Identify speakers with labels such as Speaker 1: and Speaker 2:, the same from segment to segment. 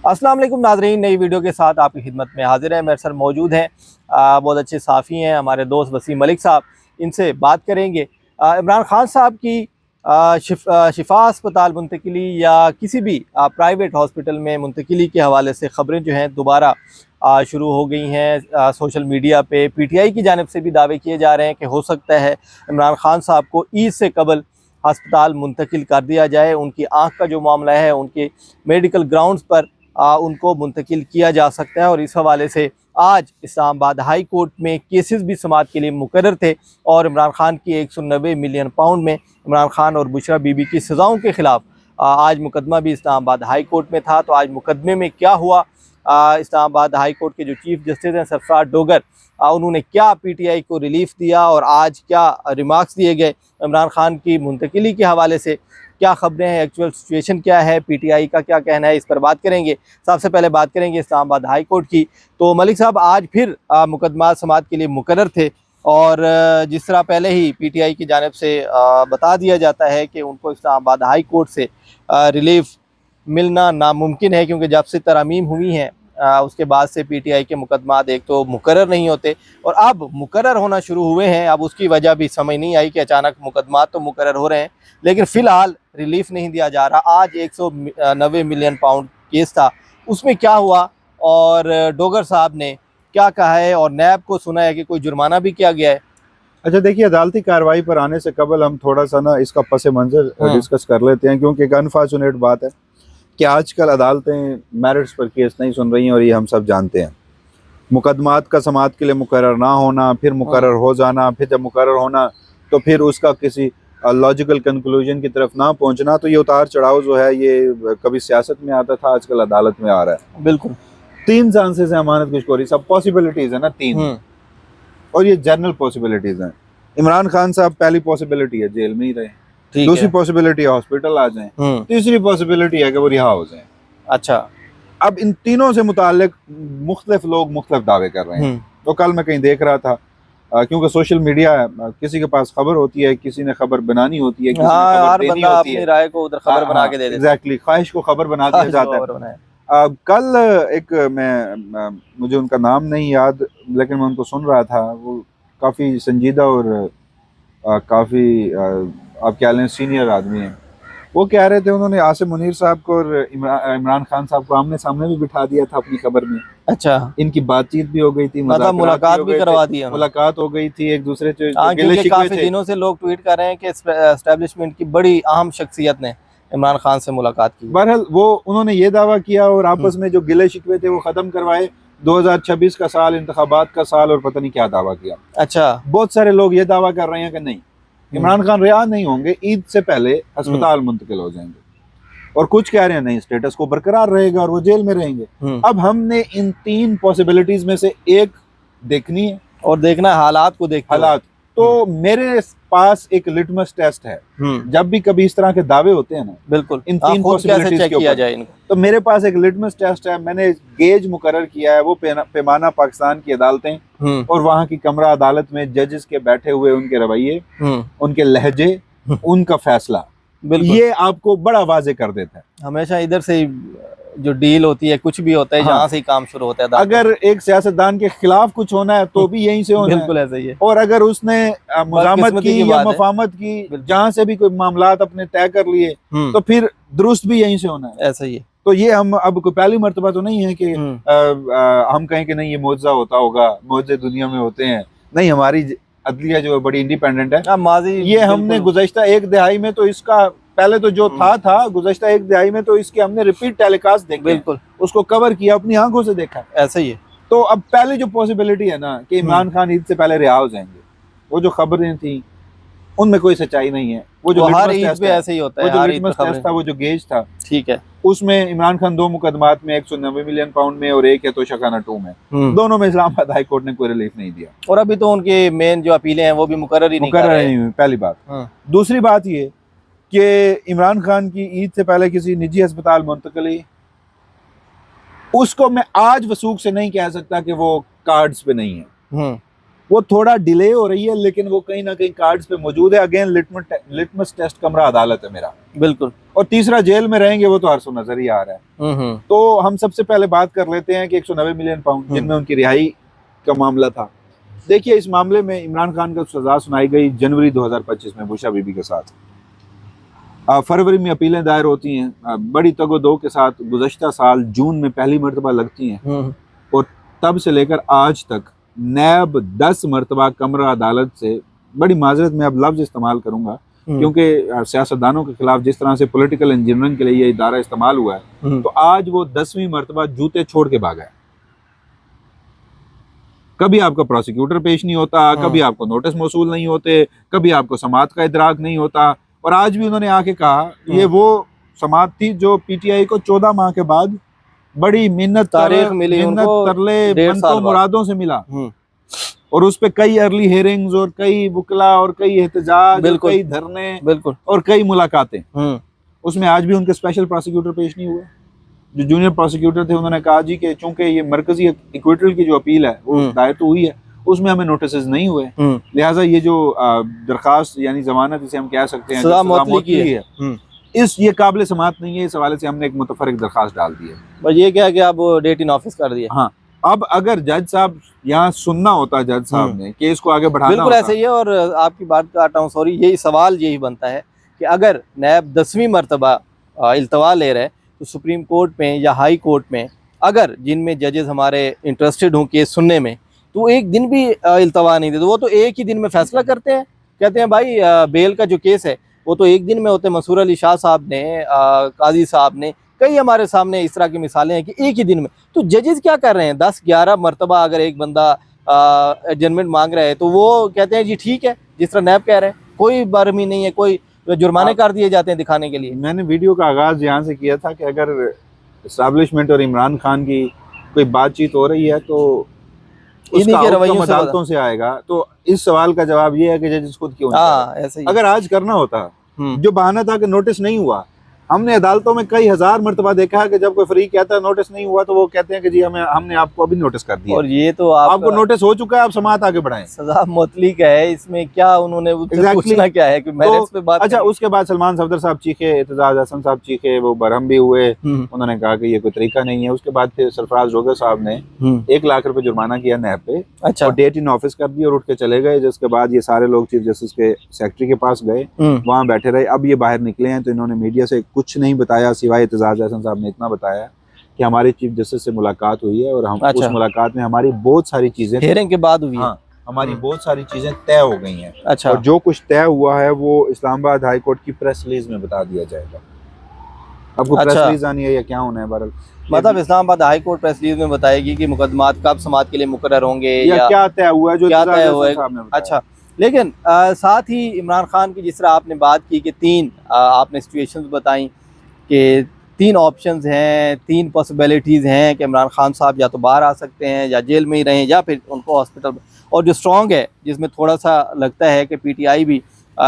Speaker 1: अस्सलाम वालेकुम नाजरीन, नई वीडियो के साथ आपकी खिदमत में हाजिर है। मेरे सर मौजूद हैं बहुत अच्छे साफ़ी हैं हमारे दोस्त वसीम मलिक साहब। इनसे बात करेंगे इमरान खान साहब की शिफा अस्पताल मुंतकिली या किसी भी प्राइवेट हॉस्पिटल में मुंतकिली के हवाले से ख़बरें जो हैं दोबारा शुरू हो गई हैं। सोशल मीडिया पे पीटीआई की जानिब से भी दावे किए जा रहे हैं कि हो सकता है इमरान खान साहब को ईद से कबल अस्पताल मुंतकिल कर दिया जाए। उनकी आँख का जो मामला है उनके मेडिकल ग्राउंड्स पर उनको मुंतकिल किया जा सकता है। और इस हवाले से आज इस्लामाबाद हाई कोर्ट में केसेस भी समाअत के लिए मुकर्रर थे और इमरान खान की 190 मिलियन पाउंड में इमरान खान और बुशरा बीबी की सज़ाओं के ख़िलाफ़ आज मुकदमा भी इस्लामाबाद हाई कोर्ट में था। तो आज मुकदमे में क्या हुआ, इस्लामाबाद हाई कोर्ट के जो चीफ जस्टिस हैं सरफराज डोगर, उन्होंने क्या पीटीआई को रिलीफ दिया और आज क्या रिमार्क्स दिए गए इमरान खान की मुंतकिली के हवाले से, क्या खबरें हैं, एक्चुअल सिचुएशन क्या है, पीटीआई का क्या कहना है, इस पर बात करेंगे। सबसे पहले बात करेंगे इस्लामाबाद हाई कोर्ट की। तो मलिक साहब आज फिर मुकदमा समाअत के लिए मुकर्रर थे और जिस तरह पहले ही पीटीआई की जानिब से बता दिया जाता है कि उनको इस्लामाबाद हाई कोर्ट से रिलीफ मिलना नामुमकिन है, क्योंकि जब से तरमीम हुई हैं उसके बाद से पीटीआई के मुकदमात एक तो मुकर्रर नहीं होते और अब मुकर्रर होना शुरू हुए हैं। अब उसकी वजह भी समझ नहीं आई कि अचानक मुकदमात तो मुकर्रर हो रहे हैं लेकिन फ़िलहाल रिलीफ नहीं दिया जा रहा। आज 190 मिलियन पाउंड केस था, उसमें क्या हुआ और डोगर साहब ने क्या कहा है और नैब को सुना है कि कोई जुर्माना भी किया गया है।
Speaker 2: अच्छा देखिए, अदालती कार्रवाई पर आने से कबल हम थोड़ा सा ना इसका पस मंजर डिस्कस कर लेते हैं, क्योंकि एक अनफॉर्चुनेट बात है कि आजकल अदालतें मेरिट्स पर केस नहीं सुन रही हैं और ये हम सब जानते हैं। मुकदमात का समाअत के लिए मुकर्रर ना होना, फिर मुकर्रर हो जाना, फिर जब मुकर्रर होना तो फिर उसका किसी लॉजिकल कंक्लूजन की तरफ ना पहुंचना, तो ये उतार चढ़ाव जो है ये कभी सियासत में आता था, आजकल अदालत में आ रहा है।
Speaker 1: बिल्कुल
Speaker 2: 3 चांसेस हैं अमानत खुशखोरी, सब पॉसिबिलिटीज है ना 3, और ये जनरल पॉसिबिलिटीज हैं। इमरान खान साहब पहली पॉसिबिलिटी है जेल में ही रहे, दूसरी पॉसिबिलिटी है हॉस्पिटल आ जाएं, तीसरी पॉसिबिलिटी है कि वो रिहा हो जाएं।
Speaker 1: अच्छा,
Speaker 2: अब इन तीनों से मुताल्लिक मुख्तलिफ लोग मुख्तलिफ दावे कर रहे हैं। तो कल मैं कहीं देख रहा था, क्योंकि सोशल मीडिया किसी के पास खबर होती है, किसी ने खबर बनानी होती है, किसी ने खबर देनी होती है,
Speaker 1: राय को उधर खबर बना के दे देता है।
Speaker 2: एग्जैक्टली, ख्वाहिश को खबर बना दिया जाता है। कल एक मुझे उनका नाम नहीं याद, लेकिन मैं उनको सुन रहा था, वो काफ़ी संजीदा और काफ़ी आप क्या लें सीनियर आदमी हैं। वो कह रहे थे उन्होंने आसिम मुनीर साहब को और इमरान खान साहब को आमने सामने भी बिठा दिया था अपनी खबर में।
Speaker 1: अच्छा,
Speaker 2: इनकी बातचीत भी हो गई थी,
Speaker 1: मतलब मुलाकात भी करवा दी,
Speaker 2: मुलाकात हो गई थी एक दूसरे से।
Speaker 1: काफी दिनों से लोग ट्वीट कर रहे हैं कि एस्टेब्लिशमेंट की बड़ी अहम शख्सियत ने इमरान खान से मुलाकात की।
Speaker 2: बहरहाल वो उन्होंने ये दावा किया और आपस में जो गिले शिकवे थे वो खत्म करवाए। 2026 का साल, इंतखाबात का साल, और पता नहीं क्या दावा किया।
Speaker 1: अच्छा,
Speaker 2: बहुत सारे लोग ये दावा कर रहे हैं कि नहीं, इमरान खान रिहा नहीं होंगे, ईद से पहले अस्पताल मुंतकिल हो जाएंगे, और कुछ कह रहे हैं नहीं, स्टेटस को बरकरार रहेगा और वो जेल में रहेंगे। अब हमने इन 3 पॉसिबिलिटीज में से एक देखनी है
Speaker 1: और देखना है हालात को देखते
Speaker 2: हालात। तो मेरे पास एक लिटमस टेस्ट है, जब भी कभी इस तरह के दावे होते हैं ना,
Speaker 1: बिल्कुल
Speaker 2: इन 3 पॉसिबिलिटीज के ऊपर, तो मेरे पास एक लिटमस टेस्ट है। मैंने गेज मुकर्रर किया है, वो पैमाना पाकिस्तान की अदालतें और वहाँ की कमरा अदालत में जजेस के बैठे हुए उनके रवैये, उनके लहजे, उनका फैसला, ये आपको बड़ा वाजे कर देता है।
Speaker 1: हमेशा इधर से जो डील होती है, कुछ भी होता है, जहाँ से ही काम शुरू होता है।
Speaker 2: अगर एक सियासतदान के खिलाफ कुछ होना है तो भी यहीं से होना है।
Speaker 1: बिल्कुल ऐसा ही है।
Speaker 2: और अगर उसने मुजामत की या मफामत की, जहाँ से भी कोई मामलात अपने तय कर लिए, तो फिर दुरुस्त भी यहीं से होना है।
Speaker 1: ऐसा ही है।
Speaker 2: तो ये हम अब कोई पहली मर्तबा तो नहीं है कि हम कहें कि नहीं ये मौजज़ा होता होगा, मौजज़े दुनिया में होते हैं। नहीं, हमारी अदलिया जो है बड़ी इंडिपेंडेंट है। ये हमने गुज़श्ता 1 दिहाई में तो इसका पहले तो जो था गुज़श्ता 1 दिहाई में तो इसके हमने रिपीट टेलीकास्ट देखे, बिल्कुल उसको कवर किया, अपनी आंखों से देखा।
Speaker 1: ऐसा ही है।
Speaker 2: तो अब पहले जो पॉसिबिलिटी है ना कि इमरान खान ईद से पहले रिहा हो जाएंगे, वो जो खबरें थी उनमें कोई सच्चाई नहीं है। वो जो
Speaker 1: हर ईद पे ऐसे ही होता है,
Speaker 2: वो जो लिटमस टेस्ट था, वो जो गेज था,
Speaker 1: ठीक है,
Speaker 2: उसमें इमरान खान 2 मुकदमात में 190 मिलियन पाउंड में और एक है तोशाखाना 2 में, दोनों में इस्लामाबाद हाई कोर्ट ने कोई रिलीफ नहीं दिया।
Speaker 1: और अभी तो उनके मेन जो अपीलें हैं वो भी मुकर्रर ही नहीं
Speaker 2: हुई, पहली बात। दूसरी बात ये कि इमरान खान की ईद से पहले किसी निजी अस्पताल मुंतकली, उसको मैं आज वसूख से नहीं कह सकता कि वो कार्ड्स पे नहीं है, वो थोड़ा डिले हो रही है, लेकिन वो कहीं ना कहीं कार्ड्स पे मौजूद है। अगेन लिटमस टेस्ट कमरा अदालत है मेरा,
Speaker 1: बिल्कुल।
Speaker 2: और तीसरा जेल में रहेंगे वो तो हर सो नजर ही आ रहा है।
Speaker 1: हम्म।
Speaker 2: तो हम सबसे पहले बात कर लेते हैं कि 190 मिलियन पाउंड जिनमें उनकी रिहाई का मामला था। देखिए, इस मामले में इमरान खान को सजा सुनाई गई जनवरी 2025 में बुशरा बीबी के साथ। फरवरी में अपीलें दायर होती हैं, बड़ी तगोदो के साथ गुज़श्ता साल जून में पहली मरतबा लगती हैं, और तब से लेकर आज तक नैब 10 मरतबा कमरा अदालत से, बड़ी माजरत में अब लफ्ज़ इस्तेमाल करूंगा क्योंकि सियासतदानों के खिलाफ जिस तरह से पॉलिटिकल इंजीनियरिंग के लिए ये इदारा इस्तेमाल हुआ है, तो आज वो 10वीं मरतबा जूते छोड़ के भागा है। कभी आपका प्रोसिक्यूटर पेश नहीं होता, कभी आपको नोटिस मौसूल नहीं होते, कभी आपको समाअत का इदराक नहीं होता, और आज भी उन्होंने आके कहा ये वो समाअत थी जो पीटीआई को 14 माह के बाद बड़ी मिन्नत तरले मंतो मुरादों से मिला, और उस पे कई अर्ली हेयरिंग्स और कई वकला और कई एहतजाज और कई धरने और कई मुलाकातें। उसमें आज भी उनके स्पेशल प्रोसिक्यूटर पेश नहीं हुए। जो जूनियर प्रोसिक्यूटर थे उन्होंने कहा जी कि चूंकि ये मरकजी इक्विटल की जो अपील है वो दायर तो हुई है, उसमें हमें नोटिस नहीं हुए, लिहाजा ये जो दरखास्त यानी जमानत जिसे हम कह सकते हैं है, ये काबिल समाअत नहीं है। इस हवाले से हमने एक मुतफरक दरखास्त डाल दी है।
Speaker 1: बस ये क्या है कि आप डेट इन ऑफिस कर दिया।
Speaker 2: हाँ, अब अगर जज साहब यहाँ सुनना होता, जज साहब ने केस को आगे बढ़ाना
Speaker 1: बिल्कुल ऐसे ही है। और आपकी बात काट रहा हूँ, सॉरी, यही सवाल यही बनता है कि अगर नैब 10वीं मरतबा इल्तवा ले रहे तो सुप्रीम कोर्ट में या हाई कोर्ट में अगर जिनमें जजेस हमारे इंटरेस्टेड हों केस सुनने में, तो एक दिन भी इल्तवा नहीं देते, वो तो एक ही दिन में फैसला करते हैं। कहते हैं भाई बेल का जो केस है वो तो एक दिन में होते हैं। मसूर अली शाह साहब ने, काजी साहब ने, कई हमारे सामने इस तरह की मिसालें हैं कि एक ही दिन में। तो जजेस क्या कर रहे हैं, 10-11 मरतबा अगर एक बंदा एडजमेंट मांग रहा है तो वो कहते हैं जी ठीक है, जिस तरह नैब कह रहे हैं, कोई बरहमी नहीं है, कोई जुर्माने कर दिए जाते हैं दिखाने के लिए।
Speaker 2: मैंने वीडियो का आगाज यहाँ से किया था कि अगर एस्टैब्लिशमेंट और इमरान खान की कोई बातचीत हो रही है तो उसका आउटकम अदालतों से आएगा। तो इस सवाल का जवाब ये है कि जजेस खुद क्यों नहीं।
Speaker 1: ऐसे ही
Speaker 2: अगर आज करना होता, जो बहाना था कि नोटिस नहीं हुआ, हमने अदालतों में कई हजार मरतबा देखा है कि जब कोई फ्री कहता है नोटिस नहीं हुआ तो वो कहते हैं कि जी हमने आपको अभी नोटिस कर दिया,
Speaker 1: और ये तो
Speaker 2: आपको नोटिस हो चुका है, आप समाअत आगे बढ़ाएं।
Speaker 1: सजा मुतलक है, इसमें क्या उन्होंने पूछना क्या है कि मेरिट्स पे बात।
Speaker 2: अच्छा, उसके बाद सलमान सफदर साहब चीखे, एतजाज हसन साहब चीखे, वो बरहम भी हुए, उन्होंने कहा कि ये कोई तरीका नहीं है। उसके बाद फिर सरफराज रोगर साहब ने 1 लाख रुपए जुर्माना किया नैब पे,
Speaker 1: अच्छा,
Speaker 2: और डेट इन ऑफिस कर दी और उठ के चले गए। जिसके बाद ये सारे लोग चीफ जस्टिस के सेक्रेटरी के पास गए, वहां बैठे रहे। अब ये बाहर निकले हैं तो इन्होंने मीडिया से कुछ नहीं बताया, सिवाय एतजाज हसन साहब ने इतना बताया कि हमारी चीफ जस्टिस से मुलाकात हुई है और हम उस मुलाकात में हमारी बहुत सारी चीजें
Speaker 1: हियरिंग के बाद हुई है।
Speaker 2: हाँ, हमारी बहुत सारी चीजें तय हो गई हैं।
Speaker 1: अच्छा,
Speaker 2: और जो कुछ तय हुआ है वो इस्लामाबाद हाई कोर्ट की प्रेस रिलीज में बता दिया जाएगा। आपको प्रेस रिलीज आनी है या क्या होना है? बहरहाल
Speaker 1: मतलब Islamabad high court press release में बताएगी कि मुकदमात कब समाअत के लिए मुकर्रर होंगे या
Speaker 2: क्या तय हुआ है, जो
Speaker 1: क्या तय हुआ है। अच्छा, लेकिन साथ ही इमरान खान की जिस तरह आपने बात की कि 3 आपने सिचुएशंस बताई कि 3 ऑप्शंस हैं, 3 पॉसिबिलिटीज़ हैं कि इमरान खान साहब या तो बाहर आ सकते हैं या जेल में ही रहें या फिर उनको हॉस्पिटल। और जो स्ट्रॉन्ग है, जिसमें थोड़ा सा लगता है कि पीटीआई भी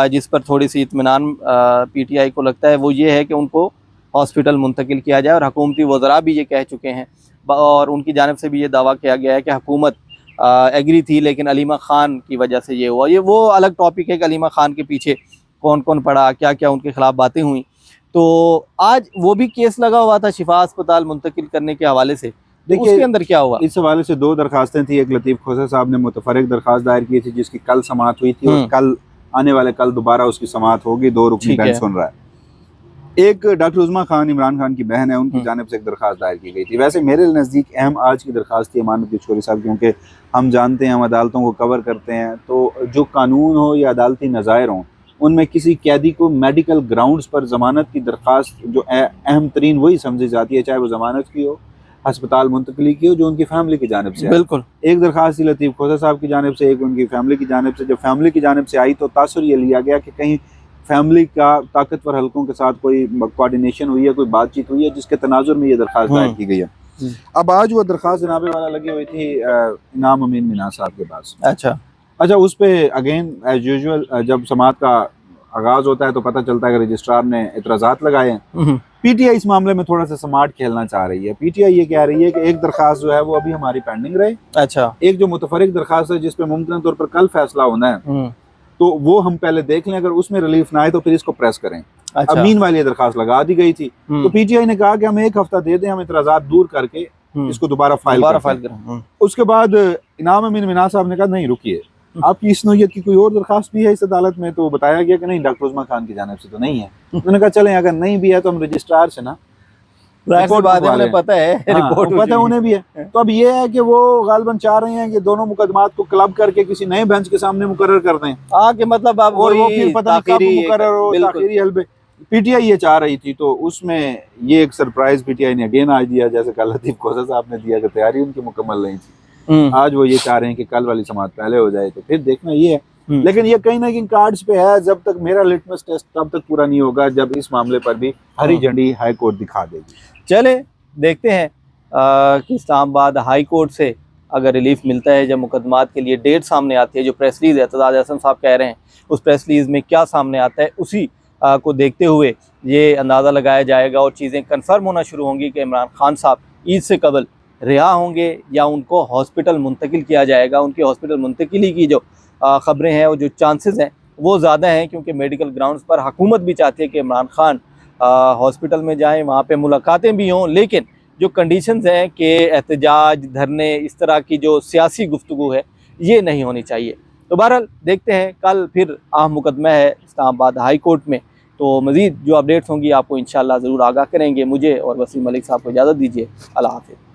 Speaker 1: जिस पर थोड़ी सी इत्मीनान पीटीआई को लगता है, वो ये है कि उनको हॉस्पिटल मुंतकिल किया जाए। और हुकूमती वज़रा भी ये कह चुके हैं और उनकी जानिब से भी ये दावा किया गया है कि हुकूमत एग्री थी, लेकिन अलीमा खान की वजह से ये हुआ। ये वो अलग टॉपिक है कि अलीमा खान के पीछे कौन कौन पड़ा, क्या क्या उनके खिलाफ बातें हुई। तो आज वो भी केस लगा हुआ था शिफा अस्पताल मुंतकिल करने के हवाले से। देखिए उसके अंदर क्या हुआ,
Speaker 2: इस हवाले से 2 दरखास्तें थी। एक लतीफ़ खोसा साहब ने मुतफरक दरखास्त दायर की थी जिसकी कल समाअत हुई थी, और कल आने वाले कल दोबारा उसकी समाअत होगी। 2 रुकनी बेंच सुन रहा है। एक डॉक्टर उज़मा खान, इमरान खान की बहन है, उनकी जानिब से एक दरखास्त दायर की गई थी। वैसे मेरे नज़दीक अहम आज की दरखास्त थी अमानत किशोरी साहब, क्योंकि हम जानते हैं, हम अदालतों को कवर करते हैं, तो जो कानून हो या अदालती नज़ायर हों, उनमें किसी कैदी को मेडिकल ग्राउंड्स पर ज़मानत की दरखास्त जो अहम तरीन वही समझी जाती है, चाहे वो ज़मानत की हो, अस्पताल मुंतकली की हो, जो उनकी फैमिली की जानिब से।
Speaker 1: बिल्कुल,
Speaker 2: एक दरखास्त थी लतीफ़ खोसा साहब की जानिब से, एक उनकी फैमिली की जानिब से। जब फैमिली की जानिब से आई तो तासुर ये लिया गया कि कहीं फैमिली का ताकतवर हलकों के साथ कोई कोऑर्डिनेशन हुई है, कोई बातचीत हुई है, जिसके तनाजुर में ये दरखास्त दायर की गई है। अब आज वो दरखास्त जनाबे वाला लगी हुई थी इनाम अमीन मिनाज साहब के पास। अच्छा, उस पर अगेन एज यूजुअल जब समाअत का आगाज़ होता है तो पता चलता है कि रजिस्ट्रार ने एतराज़ात लगाए हैं। पीटीआई इस मामले में थोड़ा सा स्मार्ट खेलना चाह रही है। पीटीआई ये कह रही है कि एक दरखास्त जो है वो अभी हमारी पेंडिंग रहे,
Speaker 1: अच्छा।
Speaker 2: एक जो मुतफरिक दरखास्त है जिसपे मुमकिन तौर पर कल फैसला होना है, तो वो हम पहले देख लें, अगर उसमें रिलीफ ना आए तो फिर इसको प्रेस करें।
Speaker 1: अच्छा।
Speaker 2: अब मीन वाली दरखास्त लगा दी गई थी, तो पीटीआई ने कहा कि हम 1 हफ्ता दे दें, हम इतराजात दूर करके इसको दोबारा फाइल करें। उसके बाद इनाम अमीन मिनाज साहब ने कहा नहीं रुकिए, आपकी इस नौयत की कोई और दरखास्त भी है इस अदालत में? तो बताया गया कि नहीं, डॉक्टर उस्मान खान की जानिब से तो नहीं है। उन्होंने कहा चलें, अगर नहीं भी है तो हम रजिस्ट्रार से ना
Speaker 1: रिपोर्ट उन्हें पता है, रिपोर्ट
Speaker 2: पता है उन्हें भी है। तो अब ये है कि वो गालिबन चाह रहे हैं कि दोनों मुकदमात को क्लब करके किसी नए बेंच के सामने मुकर्रर कर दें।
Speaker 1: कि मतलब अब
Speaker 2: और वो फिर पता नहीं कब मुकर्रर हो, ताखीरी हलबे। पीटीआई ये चाह रही थी, तो उसमें ये एक सरप्राइज पीटीआई ने अगेन आज दिया, जैसे कल लतीफ खोसा साहब ने दिया कि तैयारी उनकी मुकम्मल नहीं थी। आज वो ये चाह रहे हैं कि कल वाली समाअत पहले हो जाए, तो फिर देखना ये है। लेकिन ये कहीं ना कहीं कार्ड्स पे है, जब तक मेरा लिटमस टेस्ट तब तक पूरा नहीं होगा जब इस मामले पर भी हरी झंडी हाई कोर्ट दिखा देगी।
Speaker 1: चले देखते हैं कि इस्लामाबाद हाई कोर्ट से अगर रिलीफ मिलता है, जब मुकदमात के लिए डेट सामने आती है, जो प्रेस रिलीज एतजाज हसन साहब कह रहे हैं उस प्रेस रिलीज में क्या सामने आता है, उसी को देखते हुए ये अंदाज़ा लगाया जाएगा और चीज़ें कन्फर्म होना शुरू होंगी कि इमरान खान साहब ईद से कबल रिहा होंगे या उनको हॉस्पिटल मुंतकिल किया जाएगा। उनकी हॉस्पिटल मुंतकिली की जो ख़बरें हैं और जो चांसेस हैं वो ज़्यादा हैं, क्योंकि मेडिकल ग्राउंड्स पर हुकूमत भी चाहती है कि इमरान खान हॉस्पिटल में जाएं, वहाँ पे मुलाकातें भी हों, लेकिन जो कंडीशंस हैं कि एहतजाज, धरने, इस तरह की जो सियासी गुफ्तगू है ये नहीं होनी चाहिए। तो बहरहाल देखते हैं, कल फिर अहम मुकदमा है इस्लामाबाद हाई कोर्ट में, तो मज़ीद जो अपडेट्स होंगी आपको इंशाअल्लाह ज़रूर आगाह करेंगे। मुझे और वसीम मलिक साहब को इजाज़त दीजिए। अल्लाह हाफ़िज़।